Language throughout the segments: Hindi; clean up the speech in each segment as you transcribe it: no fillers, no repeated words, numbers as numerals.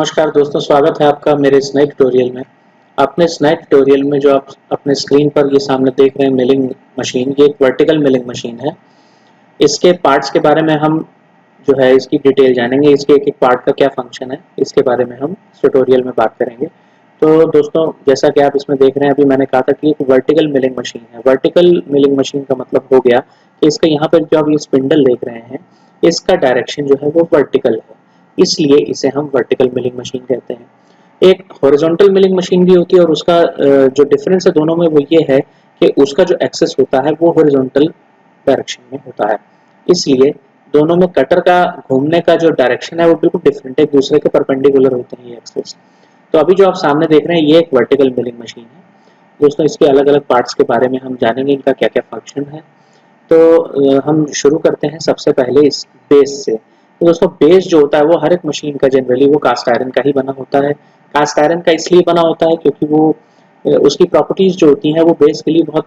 नमस्कार दोस्तों, स्वागत है आपका मेरे इस नए ट्यूटोरियल में। अपने इस नए ट्यूटोरियल में जो आप अपने स्क्रीन पर ये सामने देख रहे हैं मिलिंग मशीन, ये एक वर्टिकल मिलिंग मशीन है। इसके पार्ट्स के बारे में हम जो है इसकी डिटेल जानेंगे, इसके एक-एक पार्ट का क्या फंक्शन है, इसके बारे में हम इस ट्यूटोरियल में बात करेंगे। तो दोस्तों, जैसा कि आप इसमें देख रहे हैं, अभी मैंने कहा था कि एक वर्टिकल मिलिंग मशीन है। वर्टिकल मिलिंग मशीन का मतलब हो गया कि इसका यहाँ पर जो आप ये स्पिंडल देख रहे हैं, इसका डायरेक्शन जो है वो वर्टिकल है, इसलिए इसे हम वर्टिकल मिलिंग मशीन कहते हैं। एक हॉरिजॉन्टल मिलिंग मशीन भी होती है और उसका जो डिफरेंस है दोनों में वो ये है कि उसका जो एक्सेस होता है वो हॉरिजॉन्टल डायरेक्शन में होता है, इसलिए दोनों में कटर का घूमने का जो डायरेक्शन है वो बिल्कुल डिफरेंट है, एक दूसरे के परपेंडिकुलर होते हैं ये एक्सेस। तो अभी जो आप सामने देख रहे हैं ये एक वर्टिकल मिलिंग मशीन है। दोस्तों, इसके अलग अलग पार्ट्स के बारे में हम जानेंगे, इनका क्या क्या फंक्शन है। तो हम शुरू करते हैं सबसे पहले इस बेस से। तो दोस्तों, बेस जो होता है वो हर एक मशीन का जनरली वो कास्ट आयरन का ही बना होता है। कास्ट आयरन का इसलिए बना होता है क्योंकि वो उसकी प्रॉपर्टीज जो होती हैं वो बेस के लिए बहुत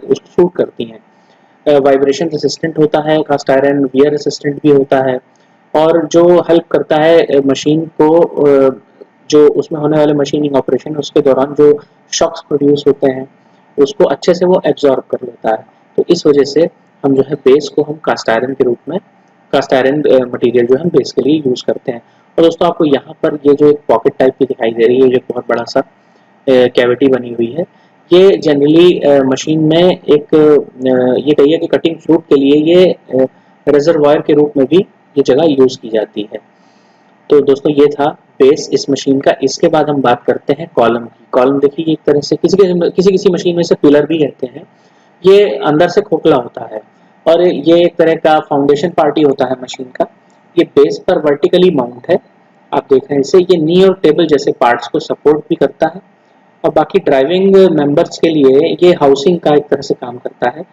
उसको सूट करती हैं। वाइब्रेशन रेसिस्टेंट होता है कास्ट आयरन, वियर रेसिस्टेंट भी होता है, और जो हेल्प करता है मशीन को जो उसमें होने वाले मशीनिंग ऑपरेशन उसके दौरान जो शॉक्स प्रोड्यूस होते हैं उसको अच्छे से वो एब्जॉर्ब कर लेता है। तो इस वजह से हम जो है बेस को हम कास्ट आयरन के रूप में, कास्ट आयरन मटेरियल जो हम बेस के लिए यूज करते हैं। और दोस्तों, आपको यहाँ पर ये जो एक पॉकेट टाइप की दिखाई दे रही है, जो बहुत बड़ा सा कैविटी बनी हुई है, ये जनरली मशीन में एक ये कहिए कि कटिंग फ्लूइड के लिए ये रिजर्वायर के रूप में भी ये जगह यूज की जाती है। तो दोस्तों, ये था बेस इस मशीन का। इसके बाद हम बात करते हैं कॉलम की। कॉलम देखिए एक तरह से किसी मशीन में से पिलर भी कहते हैं। ये अंदर से खोखला होता है और ये एक तरह का फाउंडेशन पार्ट ही होता है मशीन का। ये बेस पर वर्टिकली माउंट है, आप देख रहे हैं इसे। ये नी और टेबल जैसे पार्ट्स को सपोर्ट भी करता है और बाकी ड्राइविंग मेंबर्स के लिए ये हाउसिंग का एक तरह से काम करता है।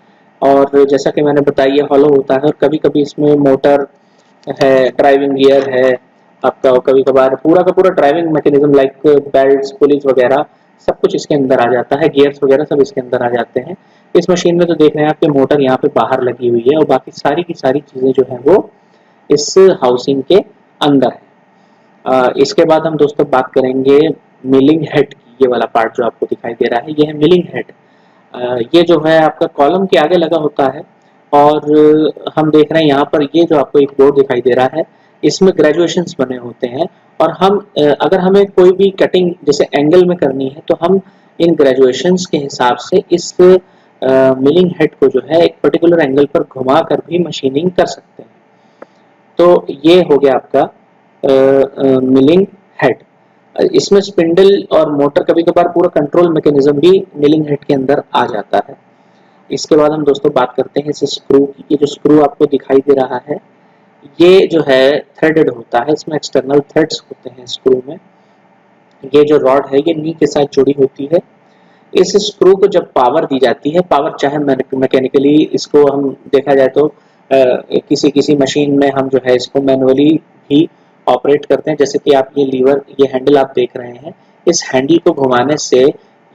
और जैसा कि मैंने बताया, ये हॉलो होता है और कभी कभी इसमें मोटर है, ड्राइविंग गियर है आपका, और कभी कभार पूरा का पूरा driving mechanism like belts, police वगैरह सब कुछ इसके अंदर आ जाता है, गियर्स वगैरह सब इसके अंदर आ जाते हैं। इस मशीन में तो देख रहे हैं आपके मोटर यहाँ पे बाहर लगी हुई है और बाकी सारी की सारी चीजें जो है वो इस हाउसिंग के अंदर है। इसके बाद हम दोस्तों बात करेंगे मिलिंग हेड की। ये वाला पार्ट जो आपको दिखाई दे रहा है ये है मिलिंग हेड। ये जो है आपका कॉलम के आगे लगा होता है और हम देख रहे हैं यहाँ पर ये जो आपको एक बोर्ड दिखाई दे रहा है, इसमें ग्रेजुएशंस बने होते हैं और हम अगर हमें कोई भी कटिंग जैसे एंगल में करनी है तो हम इन ग्रेजुएशंस के हिसाब से इस मिलिंग हेड को जो है एक पर्टिकुलर एंगल पर घुमा कर भी मशीनिंग कर सकते हैं। तो ये हो गया आपका मिलिंग हेड। इसमें स्पिंडल और मोटर, कभी कभार पूरा कंट्रोल मैकेनिज्म भी मिलिंग हेड के अंदर आ जाता है। इसके बाद हम दोस्तों बात करते हैं इस स्क्रू की। ये जो स्क्रू आपको दिखाई दे रहा है ये जो है थ्रेडेड होता है, इसमें एक्सटर्नल थ्रेड्स होते हैं स्क्रू में। ये जो रॉड है ये नी के साथ जुड़ी होती है। इस स्क्रू को जब पावर दी जाती है, पावर चाहे मैकेनिकली इसको हम देखा जाए तो किसी किसी मशीन में हम जो है इसको मैनुअली भी ऑपरेट करते हैं। जैसे कि आप ये लीवर, ये हैंडल आप देख रहे हैं, इस हैंडल को घुमाने से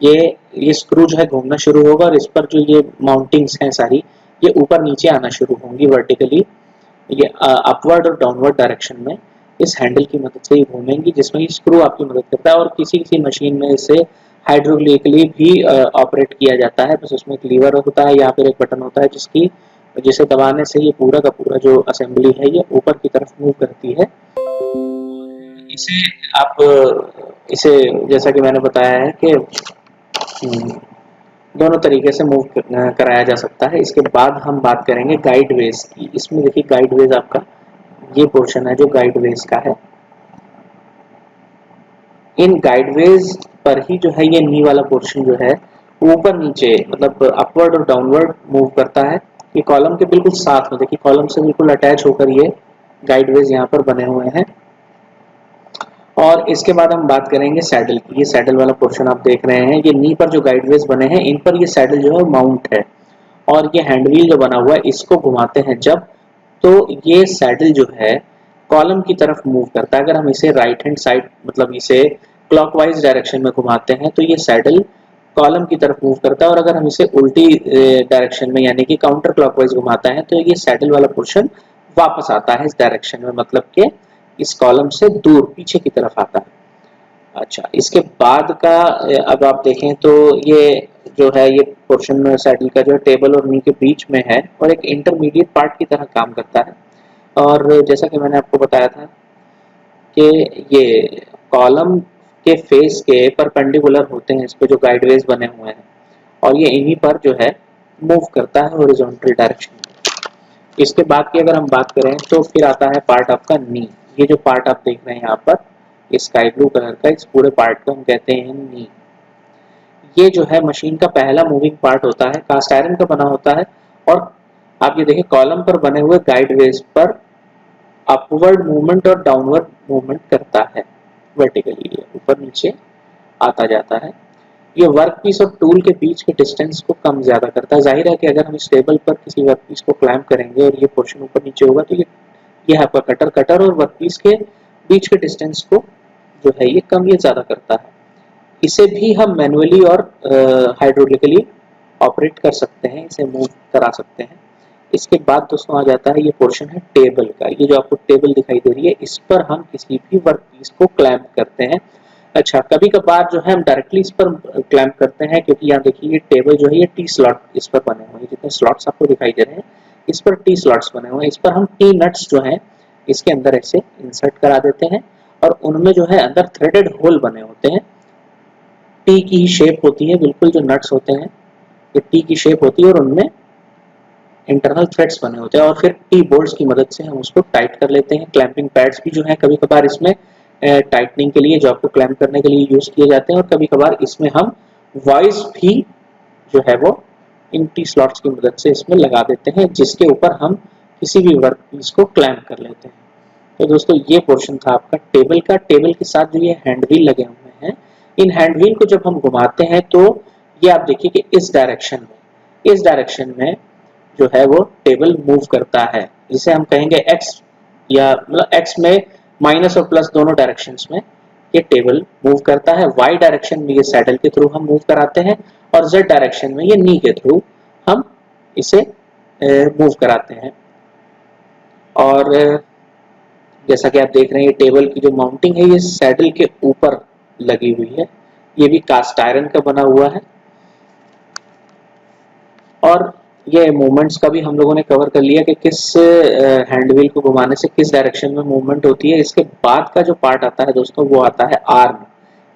ये स्क्रू जो है घूमना शुरू होगा और इस पर जो ये माउंटिंग्स हैं सारी, ये ऊपर नीचे आना शुरू होंगी वर्टिकली। ये अपवर्ड और डाउनवर्ड डायरेक्शन में इस हैंडल की मदद से ही घूमेंगी, जिसमें ये स्क्रू आपकी मदद करता है। और किसी किसी मशीन में इसे हाइड्रोलिकली भी ऑपरेट किया जाता है। बस उसमें एक लीवर होता है या फिर एक बटन होता है जिसे दबाने से ये पूरा का पूरा जो असेंबली है ये ऊपर की तरफ मूव करती है। इसे इसे जैसा कि मैंने बताया है कि दोनों तरीके से मूव कराया जा सकता है। इसके बाद हम बात करेंगे गाइड वेज की। इसमें देखिए गाइड वेज आपका ये पोर्शन है जो गाइड वेज का है। इन गाइड वेज पर ही जो है ये नी वाला पोर्शन जो है ऊपर नीचे मतलब अपवर्ड और डाउनवर्ड मूव करता है। ये कॉलम के बिल्कुल साथ में, देखिए कॉलम से बिल्कुल अटैच होकर ये गाइड वेज यहाँ पर बने हुए हैं। और इसके बाद हम बात करेंगे सैडल की। ये सैडल वाला पोर्शन आप देख रहे हैं, ये नी पर जो गाइडवेज बने हैं इन पर ये सैडल जो है माउंट है और ये हैंडव्हील जो बना हुआ है इसको घुमाते हैं जब, तो ये सैडल जो है कॉलम की तरफ मूव करता है। अगर हम इसे राइट हैंड साइड मतलब इसे क्लॉकवाइज डायरेक्शन में घुमाते हैं तो ये सैडल कॉलम की तरफ मूव करता है, और अगर हम इसे उल्टी डायरेक्शन में यानी कि काउंटर क्लॉकवाइज घुमाता है तो ये सैडल वाला पोर्शन वापस आता है इस डायरेक्शन में, मतलब कि इस कॉलम से दूर पीछे की तरफ आता है। अच्छा, इसके बाद का अब आप देखें तो ये जो है ये पोर्शन सैडल का जो टेबल और नी के बीच में है और एक इंटरमीडिएट पार्ट की तरह काम करता है। और जैसा कि मैंने आपको बताया था कि ये कॉलम के फेस के परपेंडिकुलर होते हैं, इस पे जो गाइडवेज बने हुए हैं, और ये इन्हीं पर जो है मूव करता है हॉरिजॉन्टल डायरेक्शन में। इसके बाद की अगर हम बात करें तो फिर आता है पार्ट आपका नी। ये जो पार्ट आप देख रहे हैं यहाँ पर स्काई ब्लू कलर का, इस पूरे पार्ट को हम कहते हैं नी। ये जो है मशीन का पहला मूविंग पार्ट होता है, कास्ट आयरन का बना होता है। और आप ये देखिए कॉलम पर बने हुए गाइडवेज पर अपवर्ड मूवमेंट और डाउनवर्ड मूवमेंट करता है वर्टिकली, ऊपर नीचे आता जाता है। ये वर्क पीस और टूल के बीच के डिस्टेंस को कम ज्यादा करता है। जाहिर है कि अगर हम इस टेबल पर किसी वर्क पीस को क्लाइंब करेंगे और ये पोर्शन ऊपर नीचे होगा तो ये आपका कटर और वर्क पीस के बीच के डिस्टेंस को जो है ये कम या ज्यादा करता है। इसे भी हम मैनुअली और हाइड्रोलिकली ऑपरेट कर सकते हैं, इसे मूव करा सकते हैं। इसके बाद दोस्तों आ जाता है ये पोर्शन है टेबल का। ये जो आपको टेबल दिखाई दे रही है, इस पर हम किसी भी वर्क पीस को क्लैंप करते हैं। अच्छा, कभी कभार जो है हम डायरेक्टली इस पर क्लैंप करते हैं, क्योंकि यहाँ देखिए ये टेबल जो है ये टी स्लॉट इस पर बने हुए हैं, जितने स्लॉट्स आपको दिखाई दे रहे हैं इस पर टी स्लॉट्स बने हुए हैं। इस पर हम टी नट्स जो है इसके अंदर ऐसे इंसर्ट करा देते हैं और उनमें जो है अंदर थ्रेडेड होल बने होते हैं। टी की शेप होती है बिल्कुल, जो नट्स होते हैं ये टी की शेप होती है और उनमें इंटरनल थ्रेड्स बने होते हैं और फिर टी बोल्ट्स की मदद से हम उसको टाइट कर लेते हैं। क्लैंपिंग पैड्स भी जो है कभी कभार इसमें टाइटनिंग के लिए, जॉब को क्लैंप करने के लिए यूज किए जाते हैं और कभी कभार इसमें हम वॉइस भी जो है वो इन टी स्लॉट्स की मदद से इसमें लगा देते हैं, जिसके ऊपर हम किसी भी वर्क पीस को क्लैंप कर लेते हैं। तो दोस्तों ये पोर्शन था आपका टेबल का। टेबल के साथ जो ये हैंड व्हील लगे हुए हैं, इन हैंड व्हील को जब हम घुमाते हैं तो ये आप देखिए कि इस डायरेक्शन में जो है वो टेबल मूव करता है, जिसे हम कहेंगे एक्स, या मतलब एक्स में माइनस और प्लस दोनों डायरेक्शंस में ये टेबल मूव करता है। वाई डायरेक्शन में ये सैडल के थ्रू हम मूव कराते हैं और जेड डायरेक्शन में ये नी के थ्रू हम इसे मूव कराते हैं। और जैसा कि आप देख रहे हैं ये टेबल की जो माउंटिंग है ये सैडल के ऊपर लगी हुई है। ये भी कास्ट आयरन का बना हुआ है। और ये मूवमेंट्स का भी हम लोगों ने कवर कर लिया कि किस हैंड व्हील को घुमाने से किस डायरेक्शन में मूवमेंट होती है। इसके बाद का जो पार्ट आता है दोस्तों वो आता है आर्म।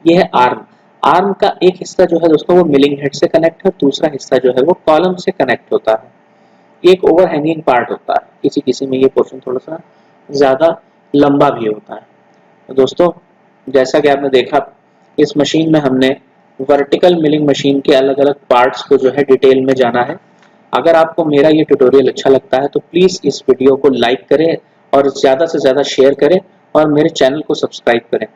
ये है आर्म। आर्म का एक हिस्सा जो है दोस्तों वो मिलिंग हेड से कनेक्ट है, दूसरा हिस्सा जो है वो कॉलम से कनेक्ट होता है। एक ओवर हैंगिंग पार्ट होता है, किसी किसी में ये पोर्शन थोड़ा सा ज्यादा लंबा भी होता है। तो दोस्तों जैसा कि आपने देखा इस मशीन में हमने वर्टिकल मिलिंग मशीन के अलग अलग पार्ट्स को जो है डिटेल में जाना है। अगर आपको मेरा ये ट्यूटोरियल अच्छा लगता है तो प्लीज इस वीडियो को लाइक करें और ज्यादा से ज्यादा शेयर करें और मेरे चैनल को सब्सक्राइब करें।